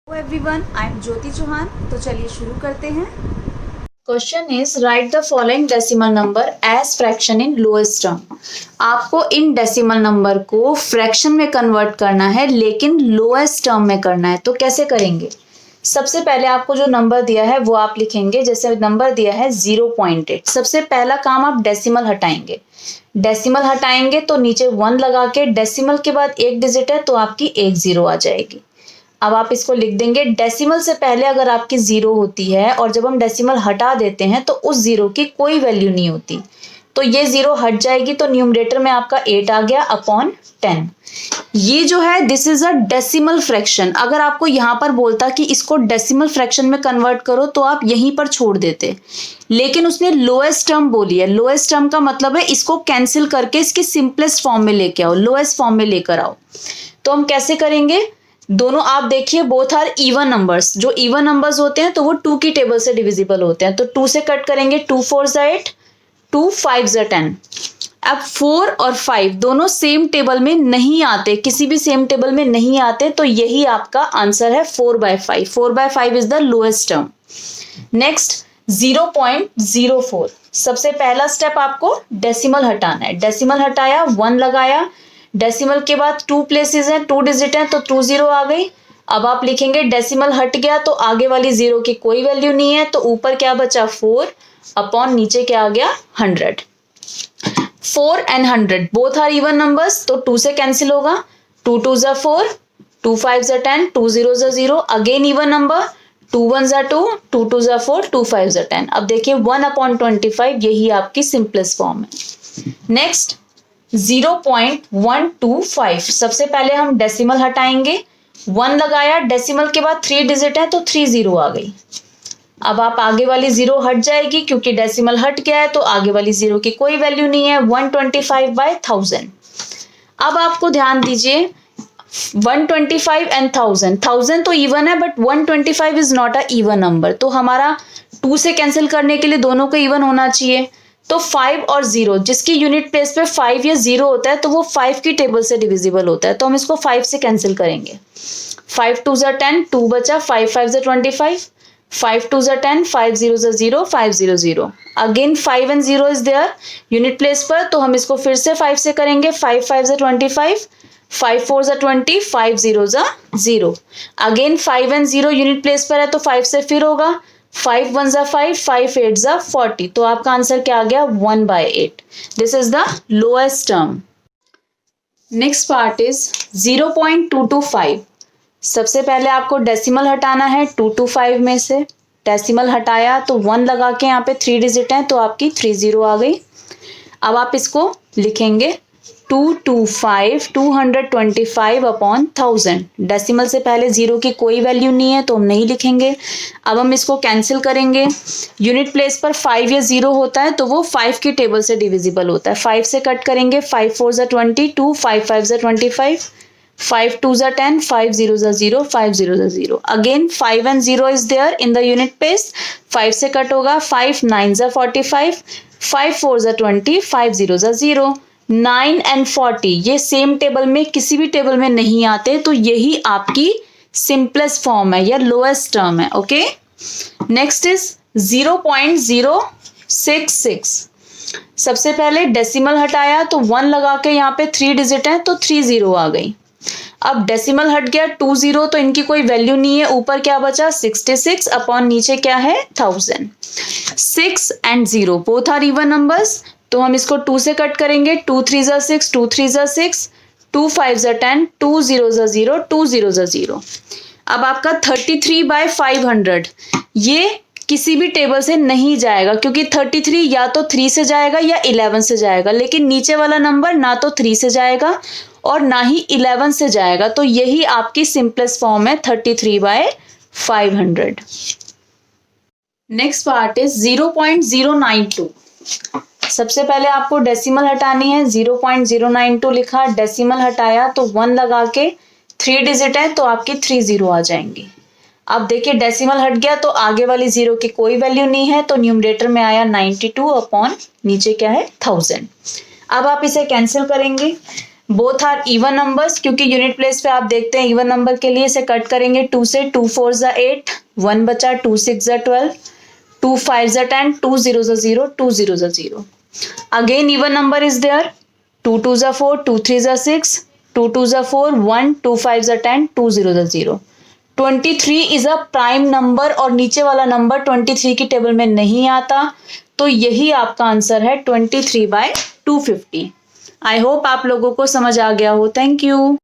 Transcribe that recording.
Hello everyone, I am Jyoti Chauhan. तो चलिए शुरू करते हैं। Question is write the following decimal number as fraction in lowest term. आपको इन डेसिमल नंबर को फ्रैक्शन में कन्वर्ट करना है, लेकिन लोएस्ट टर्म में करना है। तो कैसे करेंगे? सबसे पहले आपको जो नंबर दिया है वो आप लिखेंगे। जैसे नंबर दिया है 0.8। सबसे पहला काम आप डेसिमल हटाएंगे। डेसिमल हटाएंगे तो नीचे 1 लगा के, डेसिमल के बाद एक डिजिट है तो आपकी एक जीरो आ जाएगी। अब आप इसको लिख देंगे। डेसिमल से पहले अगर आपकी जीरो होती है और जब हम डेसिमल हटा देते हैं तो उस जीरो की कोई वैल्यू नहीं होती, तो ये जीरो हट जाएगी। तो न्यूमरेटर में आपका 8 आ गया अपॉन 10। ये जो है this is a decimal fraction. अगर आपको यहां पर बोलता कि इसको डेसिमल फ्रैक्शन में कन्वर्ट करो तो आप यहीं पर छोड़ देते, लेकिन उसने लोएस्ट टर्म बोली है। लोएस्ट टर्म का मतलब है इसको कैंसिल करके इसकी सिंपलेस्ट फॉर्म में लेके आओ, लोएस्ट फॉर्म में लेकर आओ। तो हम कैसे करेंगे? दोनों आप देखिए, बोथ आर इवन नंबर्स। जो इवन नंबर्स होते हैं तो वो 2 की टेबल से डिविजिबल होते हैं। तो 2 से कट करेंगे, 2 4 ज़ा 8, 2 5 ज़ा 10। अब 4 और 5 दोनों सेम टेबल में नहीं आते, किसी भी सेम टेबल में नहीं आते, तो यही आपका आंसर है 4/5। 4/5 is the lowest term. Next 0.04। सबसे पहला स्टेप आपको डेसिमल हटाना है। डेसिमल हटाया, 1 लगाया, डेसिमल के बाद 2 प्लेसेस हैं, 2 डिजिट हैं, तो 2 0 आ गई। अब आप लिखेंगे डेसिमल हट गया तो आगे वाली जीरो की कोई वैल्यू नहीं है, तो ऊपर क्या बचा 4 अपॉन नीचे क्या आ गया 100। 4 and 100 both are even numbers, तो 2 से कैंसिल होगा। 2 2 ज़ा 4, 2 5 ज़ा 10, 2 0 ज़ा 0, अगेन इवन नंबर। 2 1 ज़ा 2, 2 2 ज़ा 4, 2 5 ज़ा 10। अब देखिए 1/25 यही आपकी सिंपलेस्ट फॉर्म है। नेक्स्ट 0.125। सबसे पहले हम डेसिमल हटाएंगे, 1 लगाया, डेसिमल के बाद 3 डिजिट है तो 3 0 आ गई। अब आप आगे वाली जीरो हट जाएगी, क्योंकि डेसिमल हट गया है तो आगे वाली जीरो की कोई वैल्यू नहीं है। 125/1000। अब आपको ध्यान दीजिए, 125 एंड 1000, 1000 तो इवन है but 125 is not a even number, तो हमारा 2 से कैंसिल करने के लिए दोनों को इवन होना चाहिए। तो 5 और 0, जिसकी यूनिट प्लेस पे 5 या 0 होता है तो वो 5 की टेबल से डिविजिबल होता है, तो हम इसको 5 से कैंसिल करेंगे। 5 2 ज़ा 10, 2 बचा, 5 5 ज़ा 25, 5 2 ज़ा 10, 5 0 ज़ा 0, 5 0 0। Again 5 and 0 is there unit place पर, तो हम इसको फिर से 5 से करेंगे। 5 5 ज़ा 25, 5 4 ज़ा 20, 5 0 ज़ा 0। अगेन 5 एंड 0 यूनिट प्लेस पर है तो 5 से फिर होगा। 5 1 ज़ा 5, 5 8 ज़ा 40। तो आपका आंसर क्या आ गया 1/8। This is the lowest term. Next part is 0.225। सबसे पहले आपको डेसिमल हटाना है 225 में से। डेसिमल हटाया तो 1 लगा के यहाँ पे 3 डिजिट हैं तो आपकी 3 0 आ गई। अब आप इसको लिखेंगे 225 225 अपॉन 1000। डेसिमल से पहले जीरो की कोई वैल्यू नहीं है तो हम नहीं लिखेंगे। अब हम इसको कैंसिल करेंगे। यूनिट प्लेस पर 5 या 0 होता है तो वो 5 की टेबल से डिविजिबल होता है। 5 से कट करेंगे। 5 4 ज़ा 22, 5 5 ज़ा 25, 5 2 ज़ा 10, 5 0 ज़ा 0, 5 0 ज़ा 0। Again 5 and 0 is there in the unit place. 5 से कट होगा। 5 9 ज़ा 45, 5 4 ज़ा 20, 5 0 ज़ा 0। 9 एंड 40 ये सेम टेबल में किसी भी टेबल में नहीं आते, तो यही आपकी सिंपलेस्ट फॉर्म है या लोएस्ट टर्म है। Okay, next is 0.066। सबसे पहले डेसिमल हटाया तो 1 लगा के यहाँ पे 3 डिजिट है तो 3 0 आ गई। अब डेसिमल हट गया 2 0, तो इनकी कोई वैल्यू नहीं है। ऊपर क्या बचा 66 अपॉन नीचे क्या है 1000। 6 and 0 both are even numbers, तो हम इसको 2 से कट करेंगे। 2 3 ज़ा 6, 2 3 ज़ा 6, 2 5 ज़ा 10, 2 0 ज़ा 0, 2 0 ज़ा 0। अब आपका 33/500 ये किसी भी टेबल से नहीं जाएगा, क्योंकि 33 या तो 3 से जाएगा या 11 से जाएगा, लेकिन नीचे वाला नंबर ना तो 3 से जाएगा और ना ही 11 से जाएगा, तो यही आपकी सिंपलेस्ट फॉर्म है 33/500। Next part is 0.092। सबसे पहले आपको डेसिमल हटानी है। 0.092 लिखा, डेसिमल हटाया तो 1 लगा के 3 डिजिट है तो आपकी 3 0 आ जाएंगी। अब देखिए डेसिमल हट गया तो आगे वाली जीरो की कोई वैल्यू नहीं है, तो न्यूमरेटर में आया 92 अपॉन नीचे क्या है 1000। अब आप इसे कैंसिल करेंगे। बोथ आर इवन नंबर्स, क्योंकि यूनिट प्लेस पे आप देखते हैं इवन नंबर के लिए इसे कट करेंगे 2 से, 2 4 ज़ा 8, 1 बचा, 2 6 ज़ा 12, 2 5 ज़ा 10, 2 0 ज़ा 0, 2 0 ज़ा 0. Again even number is there, 2 2 ज़ा 4, 2 3 ज़ा 6, 2 2 ज़ा 4, 1, 2 5 ज़ा 10, 2 0 ज़ा 0. 23 इज अ प्राइम नंबर और नीचे वाला नंबर 23 की टेबल में नहीं आता, तो यही आपका आंसर है 23/250. आई होप आप लोगों को समझ आ गया हो. Thank you.